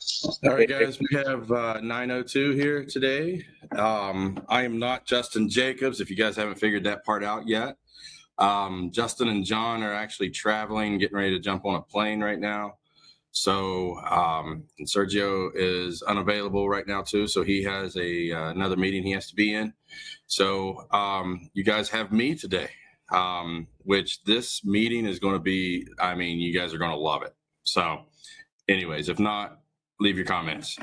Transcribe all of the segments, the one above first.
All right, guys, we have 9:02 here today. I am not Justin Jacobs, if you guys haven't figured that part out yet. Justin and John are actually traveling, getting ready to jump on a plane right now. So, and Sergio is unavailable right now too, so he has another meeting he has to be in. So, you guys have me today, which this meeting is going to be, I mean, you guys are going to love it. So, anyways, if not, leave your comments.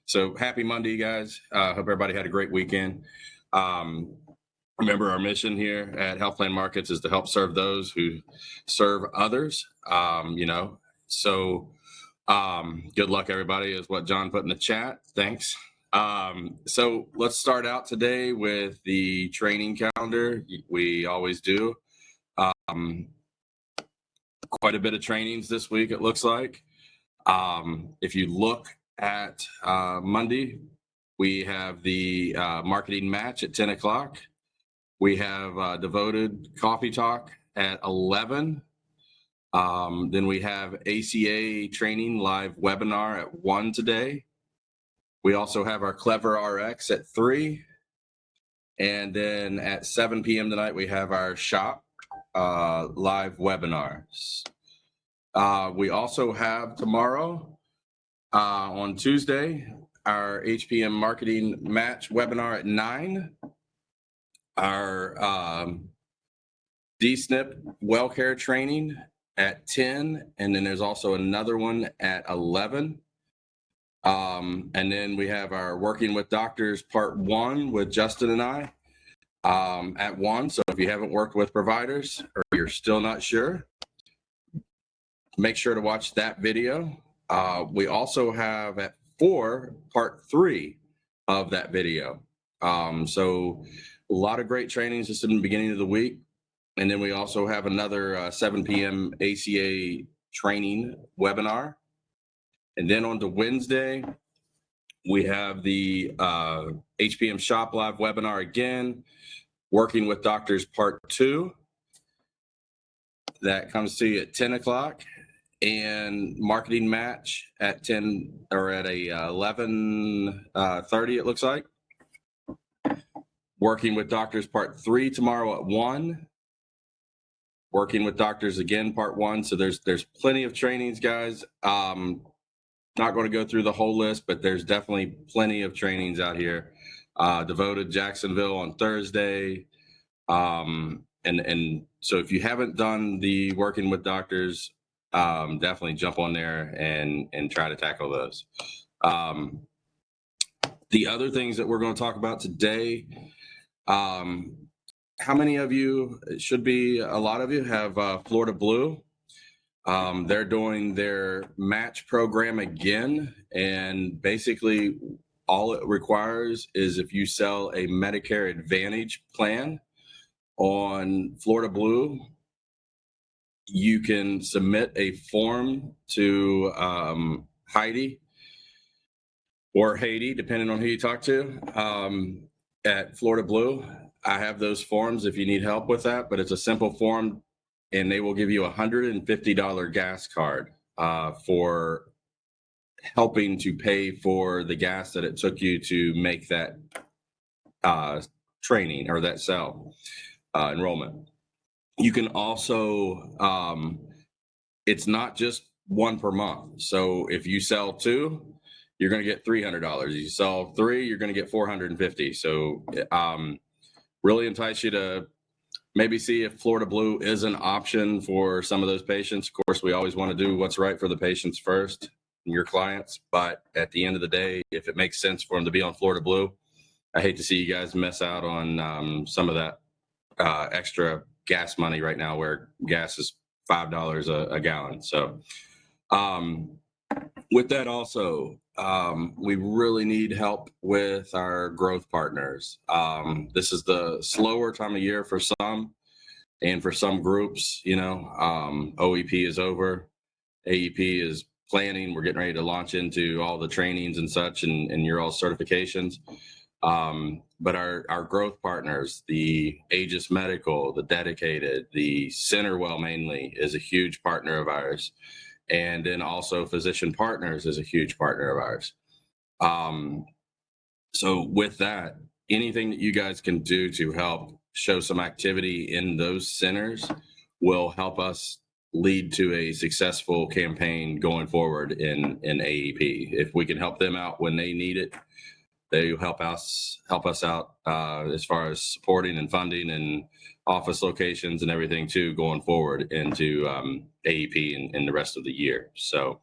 So happy Monday, guys. Hope everybody had a great weekend. Remember, our mission here at Health Plan Markets is to help serve those who serve others. So good luck, everybody, is what John put in the chat. Thanks. So let's start out today with the training calendar. We always do. Quite a bit of trainings this week, it looks like. If you look at Monday, we have the marketing match at 10 o'clock. We have devoted coffee talk at 11. Then we have ACA training live webinar at 1 today. We also have our Clever RX at 3. And then at 7 p.m. tonight, we have our shop live webinars. We also have tomorrow, on Tuesday, our HPM marketing match webinar at 9, our DSNP well care training at 10, and then there's also another one at 11. And then we have our Working with Doctors Part 1 with Justin and I at 1. So if you haven't worked with providers or you're still not sure, make sure to watch that video. We also have at 4, Part 3 of that video. So a lot of great trainings just in the beginning of the week. And then we also have another 7 p.m. ACA training webinar. And then on to Wednesday, we have the HPM Shop live webinar again, Working with Doctors Part 2. That comes to you at 10 o'clock. And marketing match at 10 or at 11:30, it looks like. Working with Doctors Part 3 tomorrow at 1. Working with Doctors again Part 1. So there's plenty of trainings, guys. Not going to go through the whole list, but there's definitely plenty of trainings out here. Devoted Jacksonville on Thursday. And so if you haven't done the Working with Doctors, definitely jump on there and try to tackle those. The other things that we're going to talk about today, how many of you, it should be a lot of you, have Florida Blue? They're doing their match program again, and basically all it requires is if you sell a Medicare Advantage plan on Florida Blue, you can submit a form to Heidi or Haiti, depending on who you talk to, at Florida Blue. I have those forms if you need help with that, but it's a simple form, and they will give you a $150 gas card for helping to pay for the gas that it took you to make that training or that cell enrollment. You can also, it's not just one per month. So if you sell 2, you're going to get $300. If you sell 3, you're going to get $450. So really entice you to maybe see if Florida Blue is an option for some of those patients. Of course, we always want to do what's right for the patients first, your clients. But at the end of the day, if it makes sense for them to be on Florida Blue, I hate to see you guys miss out on some of that extra gas money right now, where gas is $5 a gallon. So with that also, we really need help with our growth partners. This is the slower time of year for some, and for some groups, OEP is over, AEP is planning. We're getting ready to launch into all the trainings and such, and your all certifications. But our growth partners, the Aegis Medical, the Dedicated, the Centerwell mainly is a huge partner of ours. And then also Physician Partners is a huge partner of ours. So with that, anything that you guys can do to help show some activity in those centers will help us lead to a successful campaign going forward in AEP. If we can help them out when they need it, they help us out as far as supporting and funding and office locations and everything too going forward into AEP and the rest of the year. So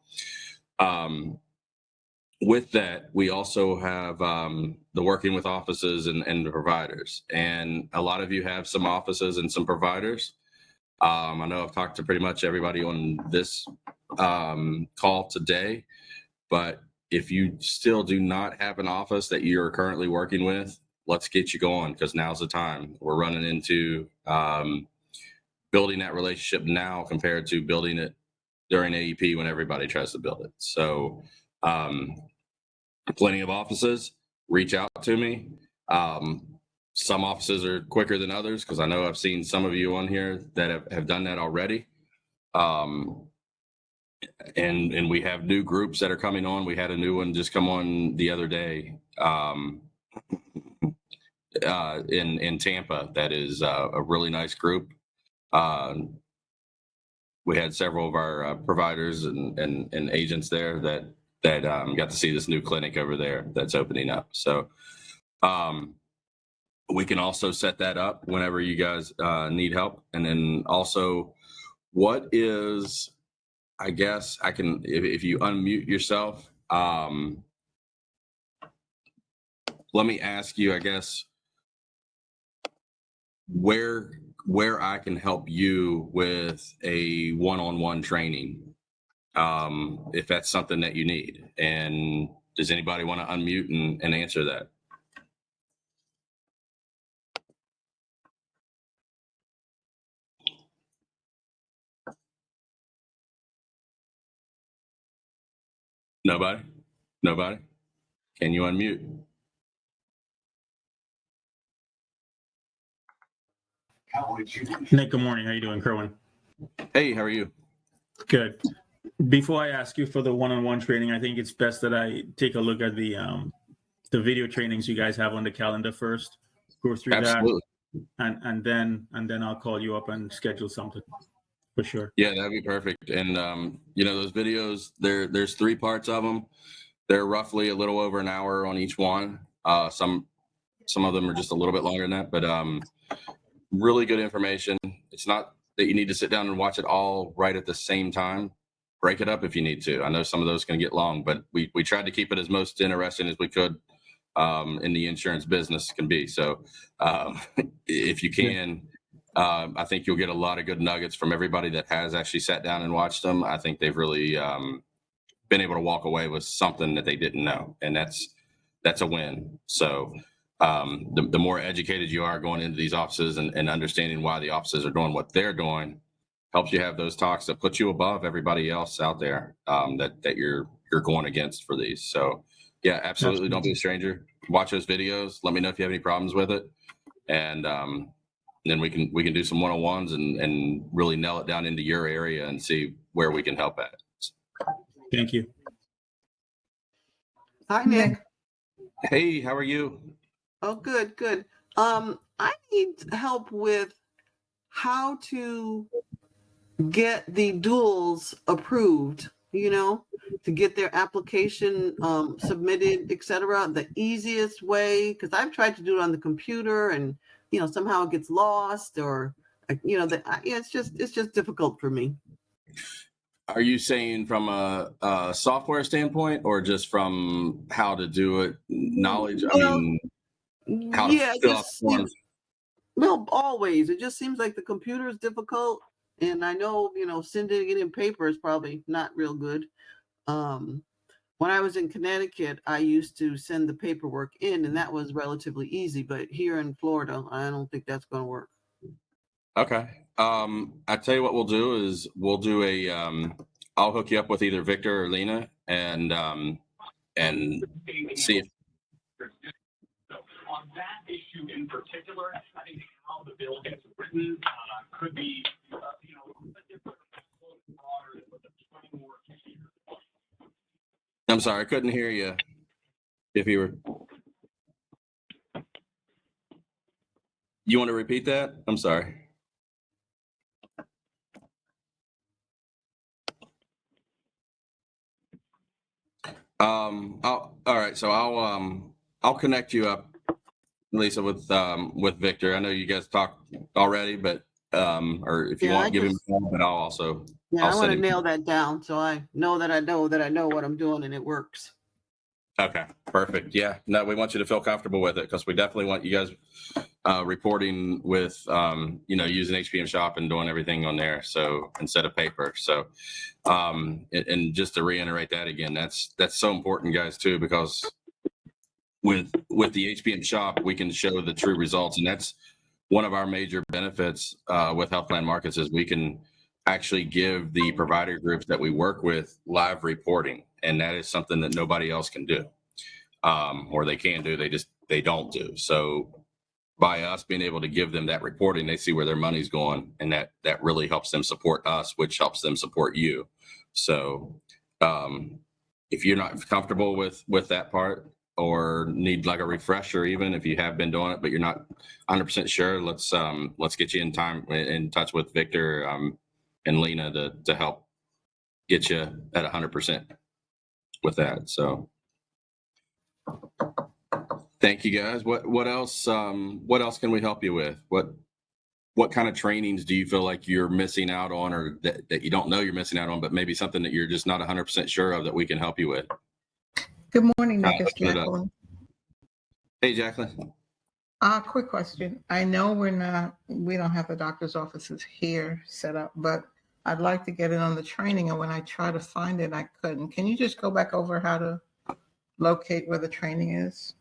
with that, we also have the working with offices and the providers. And a lot of you have some offices and some providers. I know I've talked to pretty much everybody on this call today, but if you still do not have an office that you're currently working with, let's get you going, because now's the time. We're running into building that relationship now compared to building it during AEP when everybody tries to build it. So plenty of offices, reach out to me. Some offices are quicker than others, because I know I've seen some of you on here that have done that already. And we have new groups that are coming on. We had a new one just come on the other day in Tampa. That is a really nice group. We had several of our providers and agents there that got to see this new clinic over there that's opening up. So we can also set that up whenever you guys need help. And then also, what is, I guess I can, if you unmute yourself, let me ask you, I guess, where I can help you with a one-on-one training, if that's something that you need. And does anybody want to unmute and answer that? Nobody? Nobody? Can you unmute? Nick, good morning. How you doing, Kerwin? Hey, how are you? Good. Before I ask you for the one-on-one training, I think it's best that I take a look at the video trainings you guys have on the calendar first. Go through Absolutely. that, and then I'll call you up and schedule something for sure. Yeah, that'd be perfect. And those videos, there's 3 parts of them. They're roughly a little over an hour on each one. Some of them are just a little bit longer than that, but really good information. It's not that you need to sit down and watch it all right at the same time. Break it up if you need to. I know some of those can get long, but we tried to keep it as most interesting as we could in the insurance business can be. So if you can, I think you'll get a lot of good nuggets from everybody that has actually sat down and watched them. I think they've really been able to walk away with something that they didn't know, and that's a win. So the more educated you are going into these offices and understanding why the offices are doing what they're doing, helps you have those talks that put you above everybody else out there that you're going against for these. So yeah, absolutely. Don't be a stranger. Watch those videos. Let me know if you have any problems with it, and then we can do some one-on-ones and really nail it down into your area and see where we can help at. Thank you. Hi, Nick. Hey, how are you? Oh, good. I need help with how to get the duals approved, to get their application submitted, etc. The easiest way, because I've tried to do it on the computer and, somehow it gets lost, or, it's just difficult for me. Are you saying from a software standpoint, or just from how to do it, knowledge? I mean, how to fill out forms? Well, always. It just seems like the computer is difficult. And I know, sending it in paper is probably not real good. When I was in Connecticut, I used to send the paperwork in, and that was relatively easy. But here in Florida, I don't think that's going to work. Okay. I tell you what we'll do is we'll do I'll hook you up with either Victor or Lena and see if. On that issue in particular, I think how the bill gets written could be, a different, broader, with a framework I'm sorry, I couldn't hear you. If you were, you want to repeat that? I'm sorry. All right. So I'll connect you up, Lisa, with Victor. I know you guys talked already, but or if you Yeah, want, give him a call. But I'll also Yeah, I'll I want send to him. nail that down so I know that I know that I know what I'm doing and it works. Okay, perfect. Yeah, no, we want you to feel comfortable with it because we definitely want you guys reporting with using HPM Shop and doing everything on there. So instead of paper. So and just to reiterate that again, that's so important, guys, too, because with the HPM Shop, we can show the true results, and that's one of our major benefits with health plan markets is we can actually give the provider groups that we work with live reporting, and that is something that nobody else can do, or they can do, they don't do. So by us being able to give them that reporting, they see where their money's going, and that really helps them support us, which helps them support you. So if you're not comfortable with that part, or need like a refresher, even if you have been doing it but you're not 100% sure, let's get you in touch with Victor and Lena to help get you at 100% with that. So thank you, guys. What else can we help you with? What kind of trainings do you feel like you're missing out on, or that you don't know you're missing out on, but maybe something that you're just not 100% sure of that we can help you with? Good morning, Nick. It's Open it up. Jacqueline. Hey, Jacqueline. Quick question. I know we don't have the doctor's offices here set up, but I'd like to get it on the training. And when I try to find it, I couldn't. Can you just go back over how to locate where the training is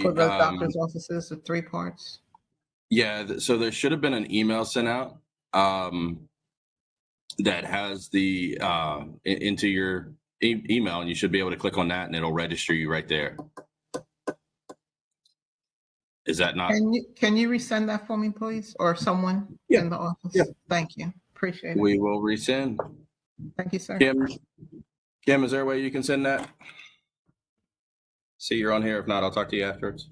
for the doctor's offices, the 3 parts? Yeah, so there should have been an email sent out that has the into your email, and you should be able to click on that, and it'll register you right there. Is that not? Can you resend that for me, please, or someone in the office? Yeah. Thank you. Appreciate it. We will resend. Thank you, sir. Kim, is there a way you can send that? See, you're on here. If not, I'll talk to you afterwards.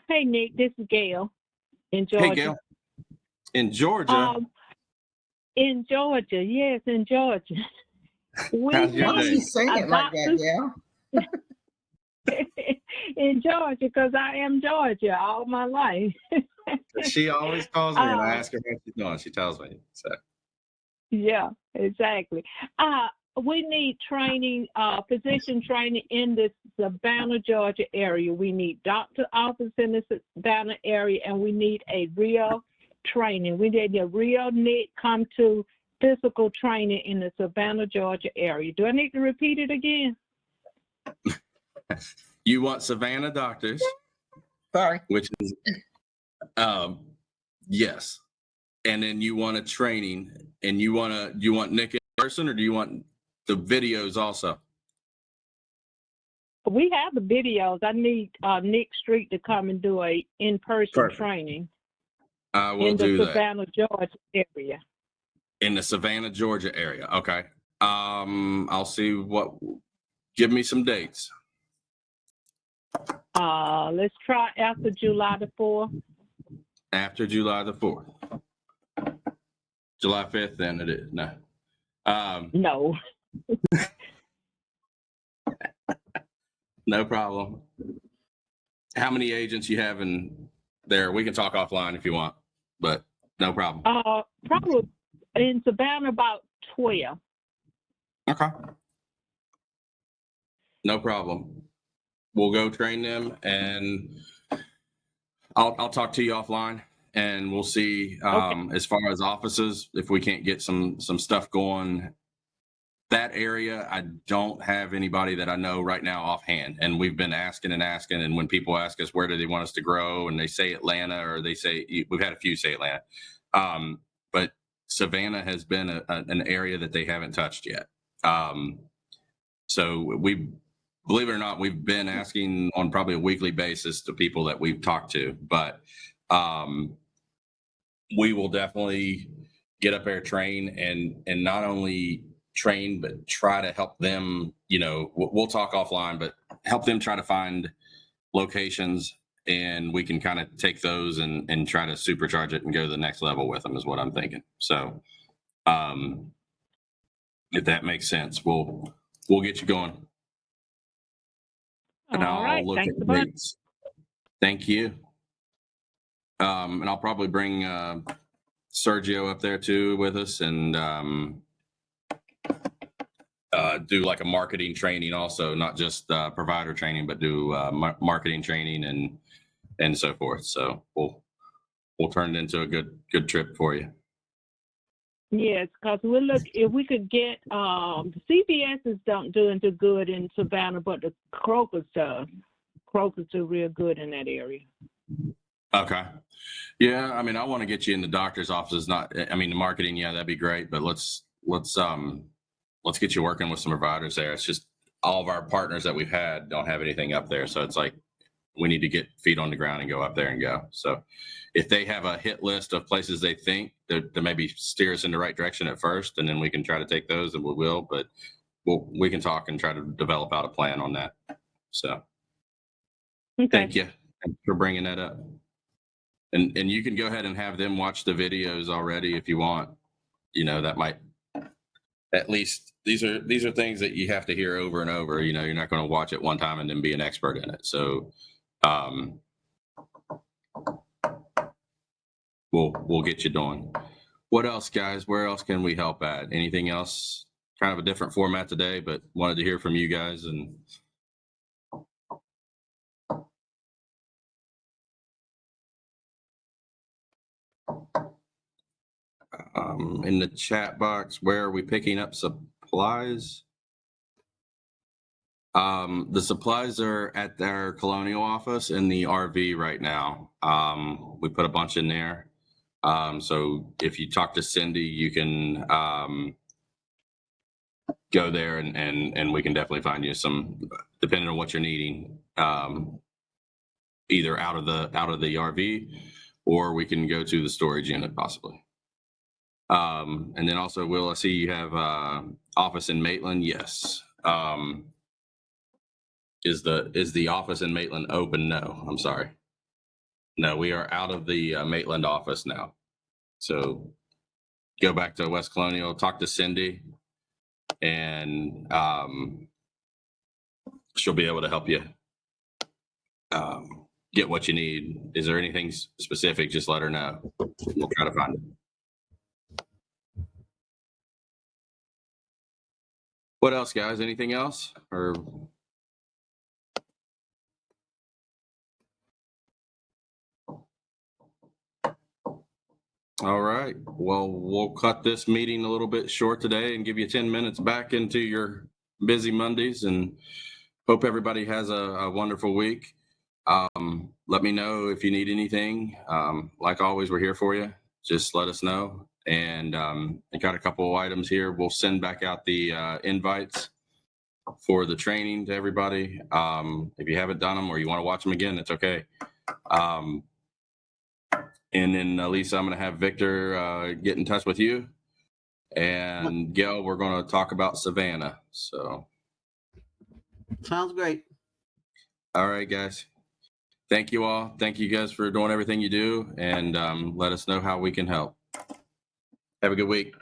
Hey, Nick, this is Gail in Georgia. Hey, Gail. In Georgia? In Georgia, yes, in Georgia. How's your Why are day? you saying it like that, Gail? In Georgia, because I am Georgia all my life. She always calls me and I ask her how she's doing. She tells me. So. Yeah, exactly. We need training, physician training in the Savannah, Georgia area. We need doctor office in the Savannah area, and we need a real training. We need a real NIC come to physical training in the Savannah, Georgia area. Do I need to repeat it again? You want Savannah doctors? Sorry. Which is, yes. And then you want a training, and you want Nick in person, or do you want the videos also? We have the videos. I need Nick Street to come and do a in-person Perfect. training I will in the do that. Savannah, Georgia area. In the Savannah, Georgia area. Okay. I'll see give me some dates. Let's try after July the 4th. After July the 4th. July 5th, then it is. No. No. No problem. How many agents you have in there? We can talk offline if you want, but no problem. Probably in Savannah about 12. Okay. No problem. We'll go train them, and I'll talk to you offline, and we'll see as far as offices, if we can't get some stuff going. That area, I don't have anybody that I know right now offhand, and we've been asking, and when people ask us where do they want us to grow, and they say Atlanta, or they say, we've had a few say Atlanta, but Savannah has been an area that they haven't touched yet. So believe it or not, we've been asking on probably a weekly basis to people that we've talked to, but we will definitely get up there, train, and not only train, but try to help them, we'll talk offline, but help them try to find locations, and we can kind of take those and try to supercharge it and go to the next level with them is what I'm thinking. So if that makes sense, we'll get you going. And All right. look Thanks at a bunch. dates. Thank you. And I'll probably bring Sergio up there too with us, and do like a marketing training also, not just provider training, but do marketing training and so forth. So we'll turn it into a good trip for you. Yes, because we'll look if we could get the CVS is don't doing too good in Savannah, but the Kroger's does. Kroger's do real good in that area. Okay. Yeah, I mean, I want to get you in the doctor's offices. The marketing, yeah, that'd be great. But let's get you working with some providers there. It's just all of our partners that we've had don't have anything up there, so it's like we need to get feet on the ground and go up there and go. So if they have a hit list of places they think that maybe steer us in the right direction at first, and then we can try to take those, and we will. But we can talk and try to develop out a plan on that. So Thank you for bringing that up. And you can go ahead and have them watch the videos already if you want. That might, at least these are things that you have to hear over and over. You're not going to watch it one time and then be an expert in it. So we'll get you doing. What else, guys? Where else can we help at? Anything else? Kind of a different format today, but wanted to hear from you guys. And in the chat box, where are we picking up supplies? The supplies are at our Colonial office in the RV right now. We put a bunch in there. So if you talk to Cindy, you can go there and we can definitely find you some, depending on what you're needing, either out of the RV, or we can go to the storage unit possibly. And then also, Will, I see you have office in Maitland. Yes. Is the office in Maitland open? No, I'm sorry. No, we are out of the Maitland office now. So go back to West Colonial, talk to Cindy, and she'll be able to help you get what you need. Is there anything specific? Just let her know. We'll try to find it. What else, guys? Anything else? Or all right. Well, we'll cut this meeting a little bit short today and give you 10 minutes back into your busy Mondays, and hope everybody has a wonderful week. Let me know if you need anything. Like always, we're here for you. Just let us know. And I got a couple of items here. We'll send back out the invites for the training to everybody. If you haven't done them or you want to watch them again, it's okay. And then Lisa, I'm going to have Victor get in touch with you. And Gail, we're going to talk about Savannah. So Sounds great. all right, guys. Thank you all. Thank you guys for doing everything you do, and let us know how we can help. Have a good week.